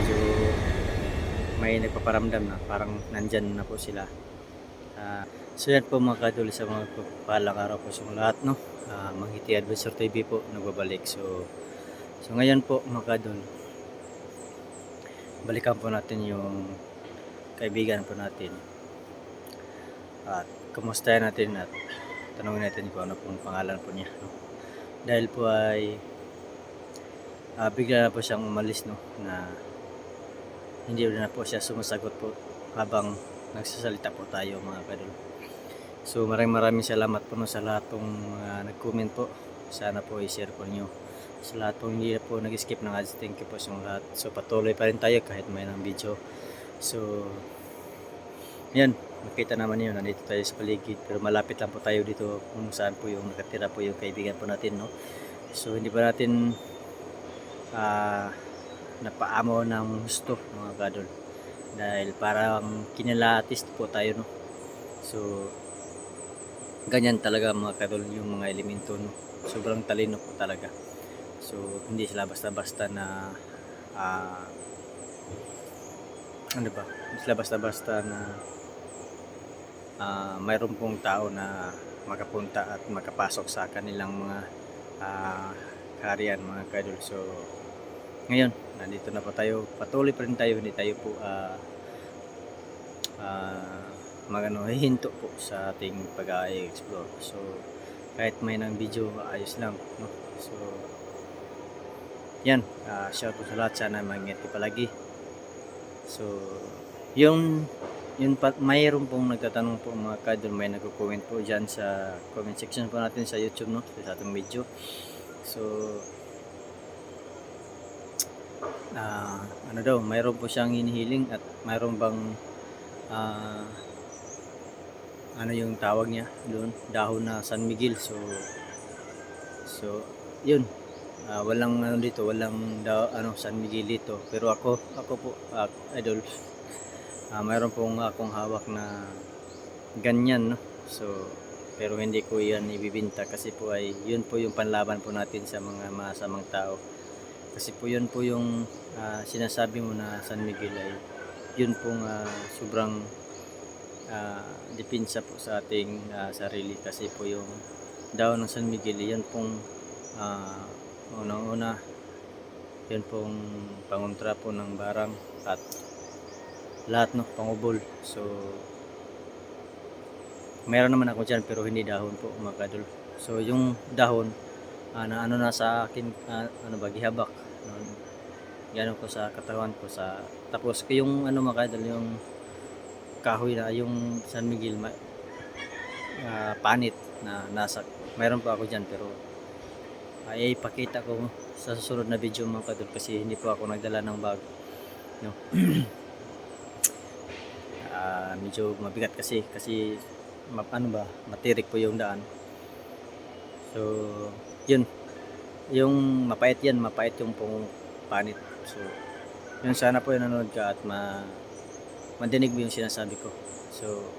medyo may nagpaparamdam na parang nandyan na po sila. So yan po mga kadol, sa mga palang araw po sa lahat, no? Manghiti Adventure TV po nagbabalik. So ngayon po mga kadol, balikan po natin yung kaibigan po natin at kumustahin natin at tanungin natin kung ano pong pangalan po niya, no? Dahil po ay bigla na po siyang umalis, no, na hindi na po siya sumasagot po habang nagsasalita po tayo mga kadol. So maraming salamat po, no, sa lahat pong nag-comment po. Sana po i-share po niyo sa lahat pong hindi na po nag-skip ng ads. Thank you po sa lahat. So patuloy pa rin tayo kahit may ng video. So yan, makita naman niyo, nandito tayo sa paligid, pero malapit lang po tayo dito kung saan po yung nakatira po yung kaibigan po natin, no. So hindi pa natin napaamo ng gusto mga kadol, dahil parang kinalatis po tayo, no. So ganyan talaga mga kadol yung mga elemento, no. Sobrang talino po talaga. So hindi sila basta-basta na ano ba, hindi sila basta-basta na mayroon pong tao na makapunta at makapasok sa kanilang mga kaharian mga kadol. So ngayon nandito na po tayo, patuloy pa rin tayo, hindi tayo po hihinto po sa ating pag-explore. So kahit may ng video, ayos lang, no? So yan, shout out sa lahat, sana mag-ingat palagi. So yung mayroon pong nagtatanong po mga kadol, may nagko-comment po dyan sa comment section po natin sa YouTube, no, sa ating video. So ano daw, mayroon po siyang hinihiling at mayroon bang ano yung tawag niya doon, dahon na San Miguel. So yun, walang ano dito, walang San Miguel dito, pero ako po idol, mayroon pong akong hawak na ganyan, no. So pero hindi ko yan ibibinta kasi po ay yun po yung panlaban po natin sa mga masamang tao. Kasi po yun po yung sinasabi mo na San Miguel ay yun pong sobrang depensa po sa ating sarili. Kasi po yung daon ng San Miguel, yan pong unang-una, yun pong pangontra po ng barang at lahat, no, pangubol. So meron naman ako dyan pero hindi dahon po mga kadol. So yung dahon na ano na sa akin, ano ba, gihabak, gano'n ko sa katawan ko, sa tapos yung ano mga kadol, yung kahoy na yung San Miguel panit na nasa, mayroon pa ako dyan, pero ay ipakita ko sa susunod na video mga kadol, kasi hindi po ako nagdala ng bag, no. Medyo mabigat kasi ano ba, matirik po yung daan. So yun, yung mapait yung pong panit. So yun, sana po yung nanonood ka at mandinig mo yung sinasabi ko. So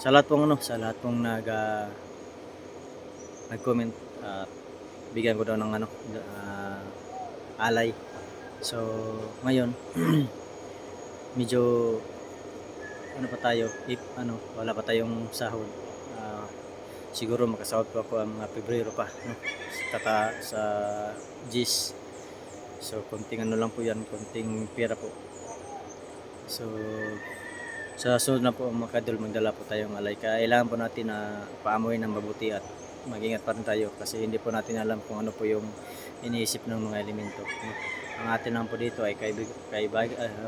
sa lahat pong nag-comment, bigyan ko daw ng alay. So ngayon medyo ano pa tayo, wala pa tayong sahod. Siguro makasahod pa ako ang Pebrero pa, no, sa GIS. So konting ano lang po yan, konting pera po. So sa sunod na po mga kadol, magdala po tayong alay. Kailangan po natin na paamuin ng mabuti at mag-ingat pa rin tayo, kasi hindi po natin alam kung ano po yung iniisip ng mga elemento, no? Ang atin lang po dito ay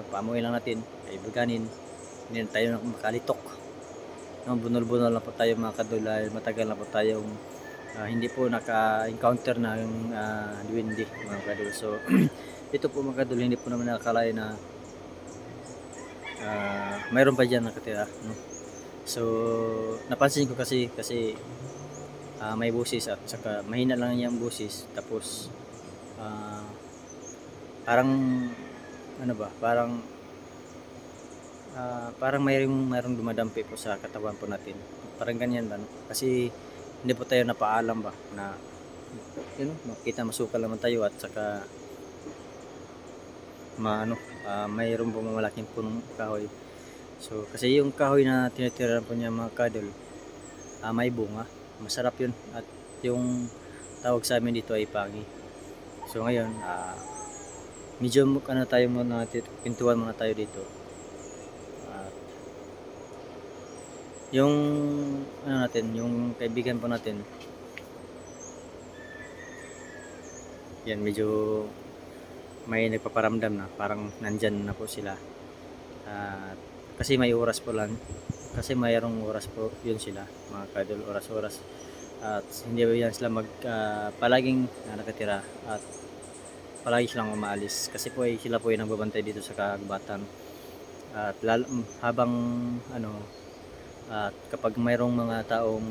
paamuin lang natin, kaibiganin, hindi na tayo makalitok, no? Bunol-bunol lang po tayo mga kadol, matagal na po tayong hindi po naka-encounter ng duwende mga kadol. So ito po mga kadol, hindi po naman nakakalain na mayroon pa dyan nakatira, no? So napansin ko kasi may busis at saka mahina lang yung busis, tapos parang ano ba, parang mayroong dumadampi po sa katawan po natin, parang ganyan ba, no? Kasi hindi po tayo napaalam ba na yun, makita masukal naman tayo, at saka mayroon po malaking punong kahoy. So kasi yung kahoy na tinitirahan po niya mga kadol, may bunga, masarap yun, at yung tawag sa amin dito ay pangi. So ngayon medyo tayo muna, pintuan muna tayo dito. Yung yung kaibigan po natin, yan, medyo may nagpaparamdam na parang nandyan na po sila. Kasi may oras po lang, kasi mayroong oras po yun sila mga kadol, oras-oras, at hindi ba yan sila palaging nakatira, at palagi silang umaalis kasi po sila po ay nagbabantay dito sa kagubatan. At habang at kapag mayroong mga taong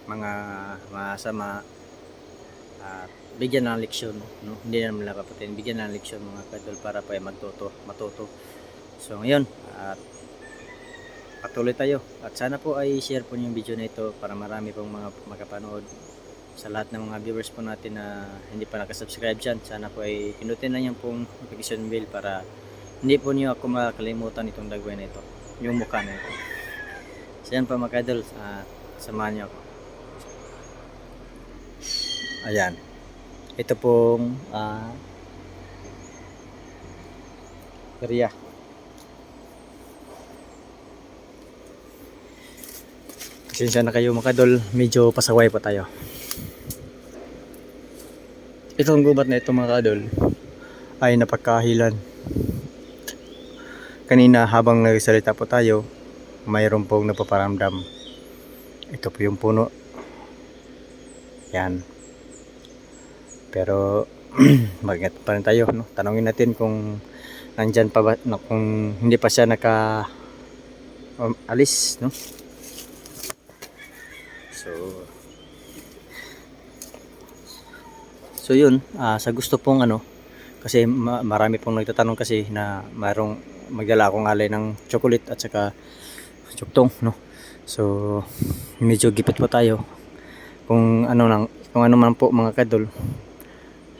mga masama, bigyan ng leksyon, no? Hindi naman nila papatin, bigyan ng leksyon mga kadol para pa matuto. So ngayon, patuloy tayo, at sana po ay share po yung video na ito para marami pong mga makapanood. Sa lahat ng mga viewers po natin na hindi pa nakasubscribe dyan, sana po ay pinutin na yung pong notification bell para hindi po niyo ako makalimutan itong dagway na ito, yung mukha na ito. So yan pa mga kadol, samahan niyo ako. Ayan, ito pong area. Pasensya na kayo mga kadol, medyo pasaway pa tayo. Itong gubat na ito mga kadol ay napagkahilan. Kanina habang nagsalita po tayo, mayroon pong napaparamdam. Ito po yung puno. Yan. Pero mag-ingat pa rin tayo, no? Tanungin natin kung nandyan pa ba, kung hindi pa siya alis, no? So yun, sa gusto pong kasi marami pong nagtatanong kasi na mayroong magdala akong alay ng chocolate at saka tsuktong, no? So medyo gipit po tayo kung ano man po mga kadol,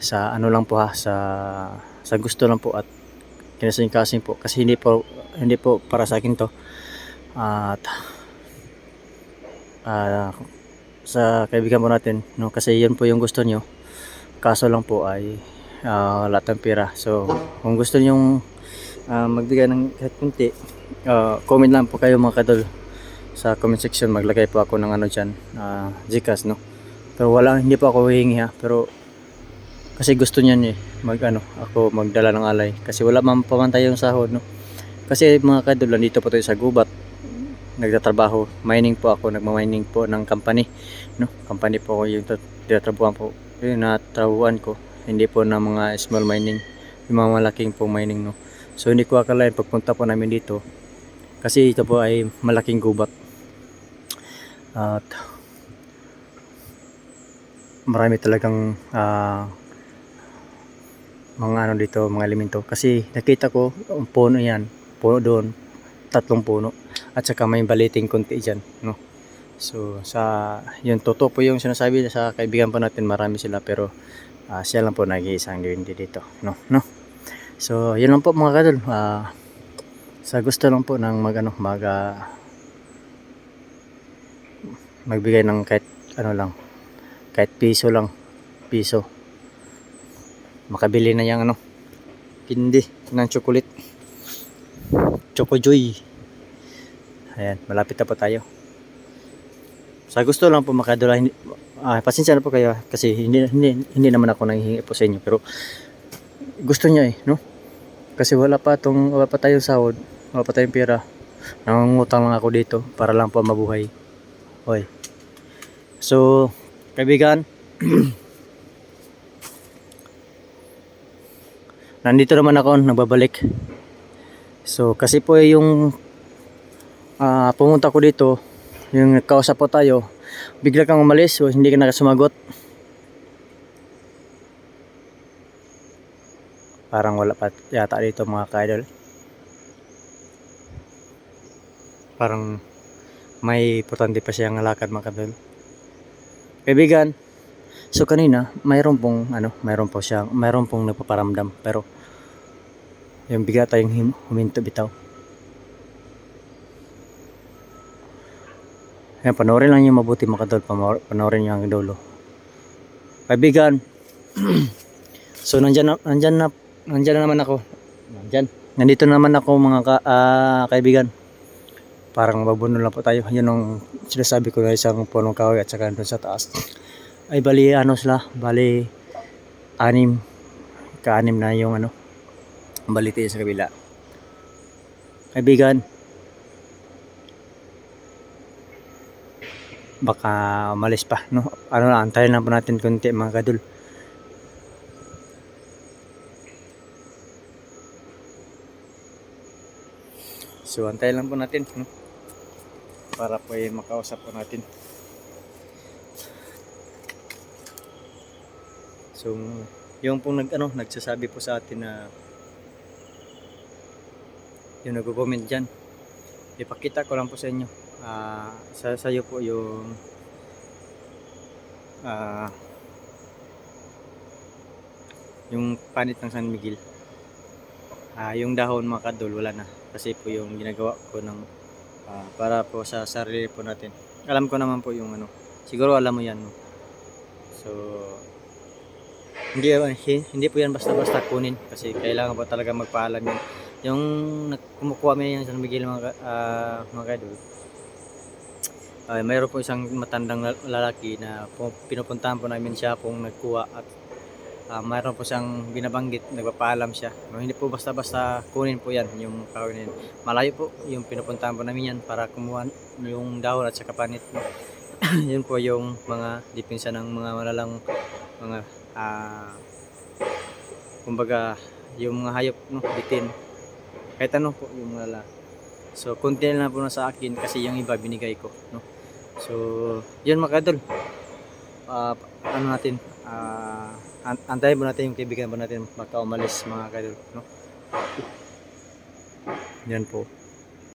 sa lang po sa gusto lang po at kinasing-kasing po, kasi hindi po para sa akin to, at sa kaibigan po natin, no? Kasi yun po yung gusto nyo, kaso lang po ay wala tayong pera. So kung gusto niyo magbigay ng kahit kunti, comment lang po kayo mga kadol sa comment section, maglagay po ako ng dyan, Gcash, no? Pero hindi po ako hihingi ha, pero kasi gusto niyan ako magdala ng alay, kasi wala man pamantay yung sahod, no? Kasi mga kadol, nandito po tayo sa gubat, nagtatrabaho, mining po ako, nagma-mining po ng company, no? Company po ako yung tinatrabuhan po, yung natrabuhan ko, hindi po na mga small mining, yung mga malaking po mining, no? So hindi ko akalain pagpunta po namin dito, kasi ito po ay malaking gubat, at marami talagang mga dito, mga elemento. Kasi nakita ko ang puno yan, puno doon, 3 puno, at saka may baliting konti dyan, no? So yun, totoo po yung sinasabi sa kaibigan po natin, marami sila, pero siya lang po nag-iisang hindi dito, no? So yun lang po mga kadol, sa gusto lang po ng magbigay ng kahit lang, kahit piso, makabili na yung pindi ng chocolate, Choco Joy. Ayan, malapit na po tayo. Sa gusto lang po makadula, pasensya na po kayo kasi hindi naman ako nanghihingi po sa inyo, pero gusto niya no? Kasi wala pa tayong sahod, wala pa tayong pera, nangungutang lang ako dito para lang po mabuhay. Hoy. So kaibigan, nandito naman ako, nagbabalik. So kasi po yung pumunta ko dito, yung nagkausap po tayo, bigla kang umalis, so hindi ka nakasumagot. Parang wala pa yata dito mga ka-idol. Parang may importante pa siyang lakad mga ka-idol. Kaibigan, So kanina, mayroon po siya, mayroon pong nagpaparamdam, pero yung bigla tayong huminto bitaw. Ayan, panoorin lang yung mabuti mga kadol, panoorin niyo ang dulo. Kaibigan, so nandyan na naman ako. Nandito naman ako mga kaibigan. Parang mabuno lang po tayo. Yun ang sinasabi ko na isang punong kahoy at saka doon sa taas. Ay bali bali ka-anim na yung baliti sa kabila. Kaibigan, baka umalis pa, no? Antayin lang po natin konti mga kadol. So antayin lang po natin, no? Para po makausap po natin. So yung pong nagsasabi po sa atin na yung nag-comment dyan, ipakita ko lang po sa inyo. Sa iyo po yung panit ng San Miguel. Yung dahon mga kadol wala na, kasi po yung ginagawa ko ng para po sa sarili po natin. Alam ko naman po yung siguro alam mo yan, no? So hindi po yan basta-basta kunin, kasi kailangan po talaga magpaalam yan. Yung kumukuha mo yan sa San Miguel mga kadol, mayroon po isang matandang lalaki na pinupuntahan po namin siya kung nagkuha, at mayroon po siyang binabanggit, nagpapaalam siya. Hindi po basta-basta kunin po yan, yung kahoy na yan. Malayo po yung pinupuntahan po namin yan para kumuha yung dahon at saka panit. Yun po yung mga depensa ng mga malalang mga kumbaga yung mga hayop, no, bitin. Kahit ano po yung malala. So konti na po na sa akin kasi yung iba binigay ko, no. So yun mga kadol, antayin po natin yung kaibigan po natin baka umalis mga kadol, no. Yan po.